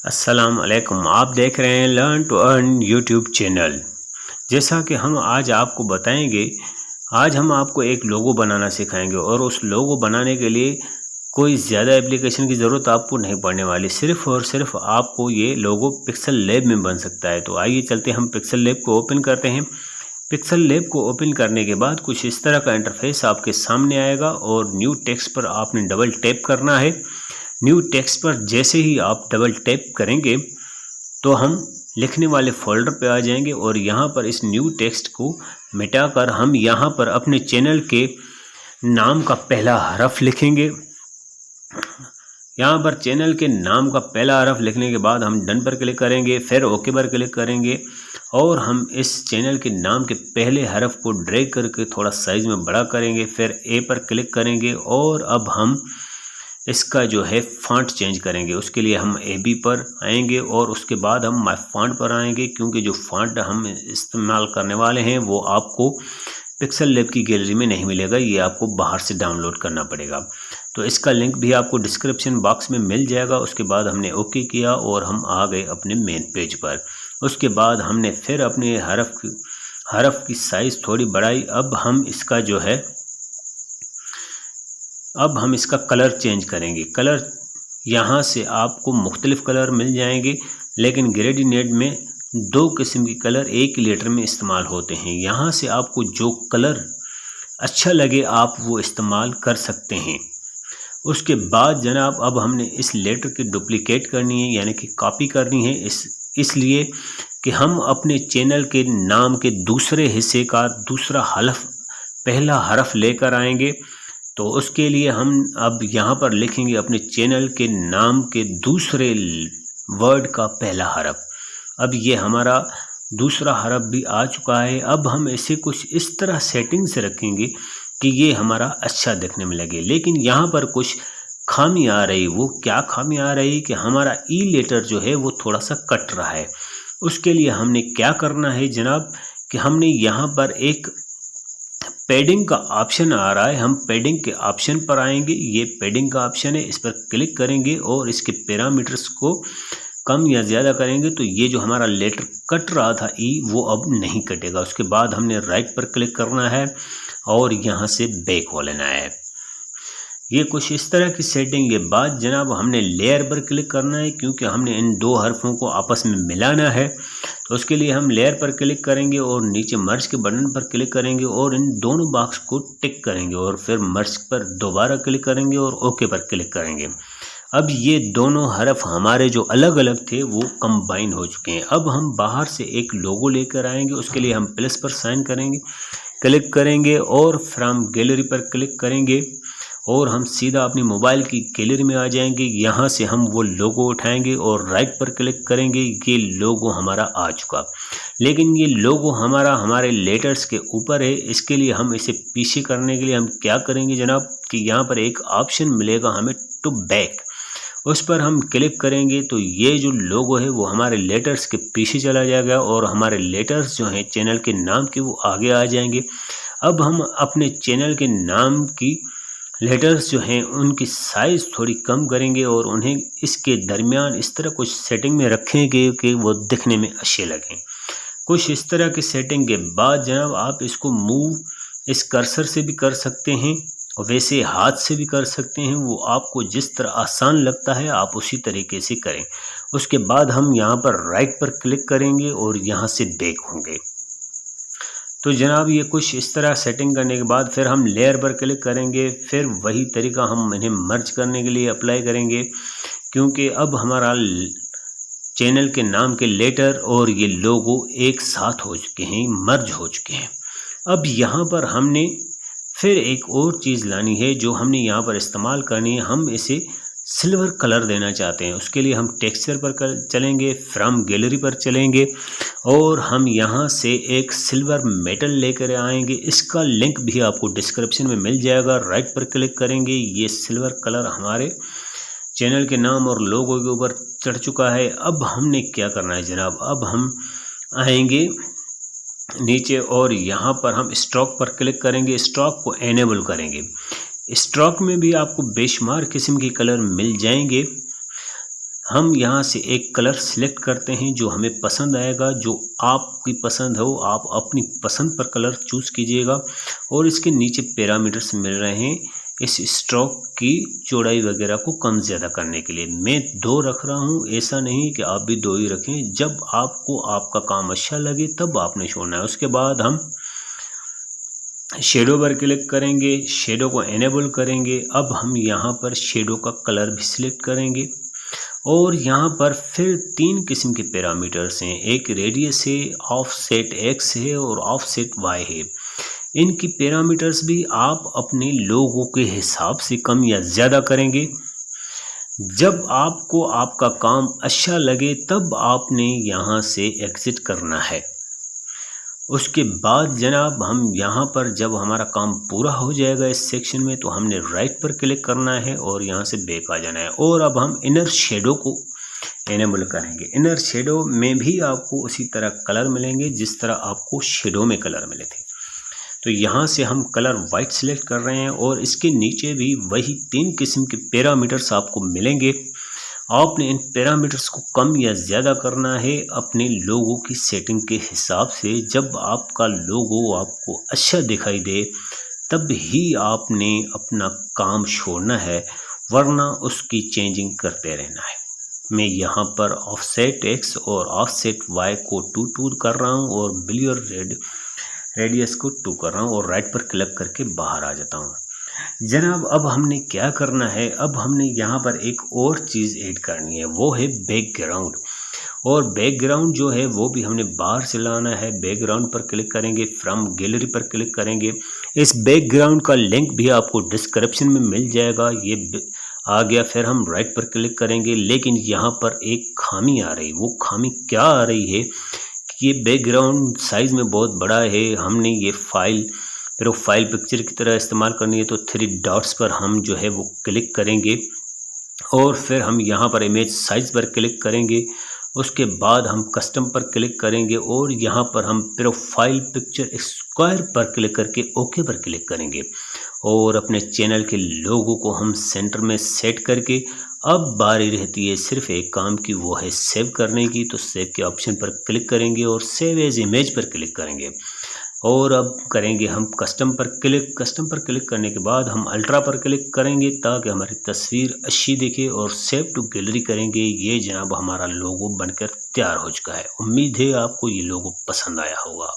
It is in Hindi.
अस्सलाम वालेकुम। आप देख रहे हैं learn to earn YouTube channel. जैसा कि हम आज आपको बताएंगे, आज हम आपको एक लोगो बनाना सिखाएंगे और उस लोगो बनाने के लिए कोई ज़्यादा एप्लीकेशन की ज़रूरत आपको नहीं पड़ने वाली। सिर्फ़ और सिर्फ आपको ये लोगो पिक्सल लैब में बन सकता है। तो आइए चलते हम पिक्सल लैब को ओपन करते हैं। पिक्सल लैब को ओपन करने के बाद कुछ इस तरह का इंटरफेस आपके सामने आएगा और न्यू टेक्स्ट पर आपने डबल टैप करना है। न्यू टेक्स्ट पर जैसे ही आप डबल टैप करेंगे तो हम लिखने वाले फोल्डर पे आ जाएंगे और यहाँ पर इस न्यू टेक्स्ट को मिटाकर हम यहाँ पर अपने चैनल के नाम का पहला हरफ लिखेंगे। यहाँ पर चैनल के नाम का पहला हरफ लिखने के बाद हम डन पर क्लिक करेंगे, फिर ओके पर क्लिक करेंगे और हम इस चैनल के नाम के पहले हरफ को ड्रैग करके थोड़ा साइज में बड़ा करेंगे, फिर ए पर क्लिक करेंगे और अब हम इसका जो है फ़ॉन्ट चेंज करेंगे। उसके लिए हम AB पर आएंगे और उसके बाद हम माय फ़ॉन्ट पर आएंगे, क्योंकि जो फ़ॉन्ट हम इस्तेमाल करने वाले हैं वो आपको पिक्सल लैब की गैलरी में नहीं मिलेगा, ये आपको बाहर से डाउनलोड करना पड़ेगा। तो इसका लिंक भी आपको डिस्क्रिप्शन बॉक्स में मिल जाएगा। उसके बाद हमने ओके किया और हम आ गए अपने मेन पेज पर। उसके बाद हमने फिर अपने हरफ की साइज़ थोड़ी बढ़ाई। अब हम इसका कलर चेंज करेंगे। कलर यहाँ से आपको मुख्तलिफ़ कलर मिल जाएंगे, लेकिन ग्रेडिनेट में 2 किस्म के कलर एक ही लेटर में इस्तेमाल होते हैं। यहाँ से आपको जो कलर अच्छा लगे आप वो इस्तेमाल कर सकते हैं। उसके बाद जनाब अब हमने इस लेटर की डुप्लिकेट करनी है, यानी कि कॉपी करनी है, इसलिए कि हम अपने चैनल के नाम के दूसरे हिस्से का दूसरा पहला हरफ लेकर आएंगे। तो उसके लिए हम अब यहाँ पर लिखेंगे अपने चैनल के नाम के दूसरे वर्ड का पहला हरफ। अब ये हमारा दूसरा हरफ भी आ चुका है। अब हम इसे कुछ इस तरह सेटिंग से रखेंगे कि ये हमारा अच्छा दिखने में लगे, लेकिन यहाँ पर कुछ खामी आ रही। वो क्या खामी आ रही कि हमारा ई लेटर जो है वो थोड़ा सा कट रहा है। उसके लिए हमने क्या करना है जनाब कि हमने यहाँ पर एक पैडिंग का ऑप्शन आ रहा है, हम पैडिंग के ऑप्शन पर आएंगे। ये पैडिंग का ऑप्शन है, इस पर क्लिक करेंगे और इसके पैरामीटर्स को कम या ज़्यादा करेंगे तो ये जो हमारा लेटर कट रहा था ई वो अब नहीं कटेगा। उसके बाद हमने राइट पर क्लिक करना है और यहाँ से बैक हो लेना है। ये कुछ इस तरह की सेटिंग के बाद जनाब हमने लेयर पर क्लिक करना है, क्योंकि हमने इन 2 हरफों को आपस में मिलाना है। तो उसके लिए हम लेयर पर क्लिक करेंगे और नीचे मर्ज के बटन पर क्लिक करेंगे और इन दोनों बॉक्स को टिक करेंगे और फिर मर्ज पर दोबारा क्लिक करेंगे और ओके पर क्लिक करेंगे। अब ये दोनों हरफ हमारे जो अलग अलग थे वो कंबाइन हो चुके हैं। अब हम बाहर से एक लोगो लेकर आएंगे। उसके लिए हम प्लस पर साइन क्लिक करेंगे और फ्रॉम गैलरी पर क्लिक करेंगे और हम सीधा अपनी मोबाइल की गैलरी में आ जाएंगे। यहाँ से हम वो लोगो उठाएंगे और राइट पर क्लिक करेंगे। ये लोगो हमारा आ चुका, लेकिन ये लोगो हमारे लेटर्स के ऊपर है। इसके लिए हम इसे पीछे करने के लिए हम क्या करेंगे जनाब कि यहाँ पर एक ऑप्शन मिलेगा हमें टू बैक, उस पर हम क्लिक करेंगे तो ये जो लोगो है वो हमारे लेटर्स के पीछे चला जाएगा और हमारे लेटर्स जो हैं चैनल के नाम के वो आगे आ जाएंगे। अब हम अपने चैनल के नाम की लेटर्स जो हैं उनकी साइज़ थोड़ी कम करेंगे और उन्हें इसके दरमियान इस तरह कुछ सेटिंग में रखेंगे कि वो दिखने में अच्छे लगें। कुछ इस तरह की सेटिंग के बाद जनाब आप इसको मूव इस कर्सर से भी कर सकते हैं और वैसे हाथ से भी कर सकते हैं। वो आपको जिस तरह आसान लगता है आप उसी तरीके से करें। उसके बाद हम यहाँ पर राइट पर क्लिक करेंगे और यहाँ से बैक होंगे। तो जनाब ये कुछ इस तरह सेटिंग करने के बाद फिर हम लेयर पर क्लिक करेंगे। फिर वही तरीका हम इन्हें मर्ज करने के लिए अप्लाई करेंगे, क्योंकि अब हमारा चैनल के नाम के लेटर और ये लोगो एक साथ हो चुके हैं, मर्ज हो चुके हैं। अब यहाँ पर हमने फिर एक और चीज़ लानी है जो हमने यहाँ पर इस्तेमाल करनी है। हम इसे सिल्वर कलर देना चाहते हैं। उसके लिए हम टेक्सचर पर चलेंगे, फ्रॉम गैलरी पर चलेंगे और हम यहाँ से एक सिल्वर मेटल लेकर आएंगे। इसका लिंक भी आपको डिस्क्रिप्शन में मिल जाएगा। राइट पर क्लिक करेंगे, ये सिल्वर कलर हमारे चैनल के नाम और लोगो के ऊपर चढ़ चुका है। अब हमने क्या करना है जनाब, अब हम आएंगे नीचे और यहाँ पर हम स्ट्रोक पर क्लिक करेंगे, स्ट्रोक को एनेबल करेंगे। स्ट्रोक में भी आपको बेशुमार किस्म के कलर मिल जाएंगे। हम यहाँ से एक कलर सिलेक्ट करते हैं जो हमें पसंद आएगा, जो आपकी पसंद हो आप अपनी पसंद पर कलर चूज़ कीजिएगा। और इसके नीचे पैरामीटर्स मिल रहे हैं इस स्ट्रोक की चौड़ाई वगैरह को कम ज़्यादा करने के लिए। मैं 2 रख रहा हूँ, ऐसा नहीं कि आप भी 2 ही रखें। जब आपको आपका काम अच्छा लगे तब आपने छोड़ना है। उसके बाद हम शेडो पर क्लिक करेंगे, शेडो को इनेबल करेंगे। अब हम यहाँ पर शेडो का कलर भी सिलेक्ट करेंगे और यहाँ पर फिर 3 किस्म के पैरामीटर्स हैं। एक रेडियस है, ऑफसेट एक्स है और ऑफसेट वाई है। इनकी पैरामीटर्स भी आप अपने लोगों के हिसाब से कम या ज़्यादा करेंगे। जब आपको आपका काम अच्छा लगे तब आपने यहाँ से एग्ज़िट करना है। उसके बाद जनाब हम यहाँ पर जब हमारा काम पूरा हो जाएगा इस सेक्शन में, तो हमने राइट पर क्लिक करना है और यहाँ से बैक आ जाना है। और अब हम इनर शेडो को इनेबल करेंगे। इनर शेडो में भी आपको उसी तरह कलर मिलेंगे जिस तरह आपको शेडो में कलर मिले थे। तो यहाँ से हम कलर वाइट सिलेक्ट कर रहे हैं और इसके नीचे भी वही 3 किस्म के पैरामीटर्स आपको मिलेंगे। आपने इन पैरामीटर्स को कम या ज़्यादा करना है अपने लोगो की सेटिंग के हिसाब से। जब आपका लोगो आपको अच्छा दिखाई दे तब ही आपने अपना काम छोड़ना है, वरना उसकी चेंजिंग करते रहना है। मैं यहाँ पर ऑफसेट एक्स और ऑफसेट वाई को 2 कर रहा हूँ और ब्लू और रेडियस को 2 कर रहा हूँ और राइट पर क्लिक करके बाहर आ जाता हूँ। जनाब अब हमने क्या करना है, अब हमने यहाँ पर एक और चीज़ ऐड करनी है, वो है बैकग्राउंड। और बैकग्राउंड जो है वो भी हमने बाहर से लाना है। बैकग्राउंड पर क्लिक करेंगे, फ्रॉम गैलरी पर क्लिक करेंगे। इस बैकग्राउंड का लिंक भी आपको डिस्क्रिप्शन में मिल जाएगा। ये आ गया, फिर हम राइट पर क्लिक करेंगे। लेकिन यहाँ पर एक खामी आ रही, वो खामी क्या आ रही है कि ये बैकग्राउंड साइज़ में बहुत बड़ा है। हमने ये प्रोफाइल पिक्चर की तरह इस्तेमाल करनी है, तो 3 डॉट्स पर हम जो है वो क्लिक करेंगे और फिर हम यहाँ पर इमेज साइज़ पर क्लिक करेंगे। उसके बाद हम कस्टम पर क्लिक करेंगे और यहाँ पर हम प्रोफाइल पिक्चर स्क्वायर पर क्लिक करके ओके पर क्लिक करेंगे। और अपने चैनल के लोगो को हम सेंटर में सेट करके अब बारी रहती है सिर्फ एक काम की, वो है सेव करने की। तो सेव के ऑप्शन पर क्लिक करेंगे और सेव एज इमेज पर क्लिक करेंगे। और अब करेंगे हम कस्टम पर क्लिक। कस्टम पर क्लिक करने के बाद हम अल्ट्रा पर क्लिक करेंगे ताकि हमारी तस्वीर अच्छी दिखे और सेव टू गैलरी करेंगे। ये जनाब हमारा लोगो बनकर तैयार हो चुका है। उम्मीद है आपको ये लोगो पसंद आया होगा।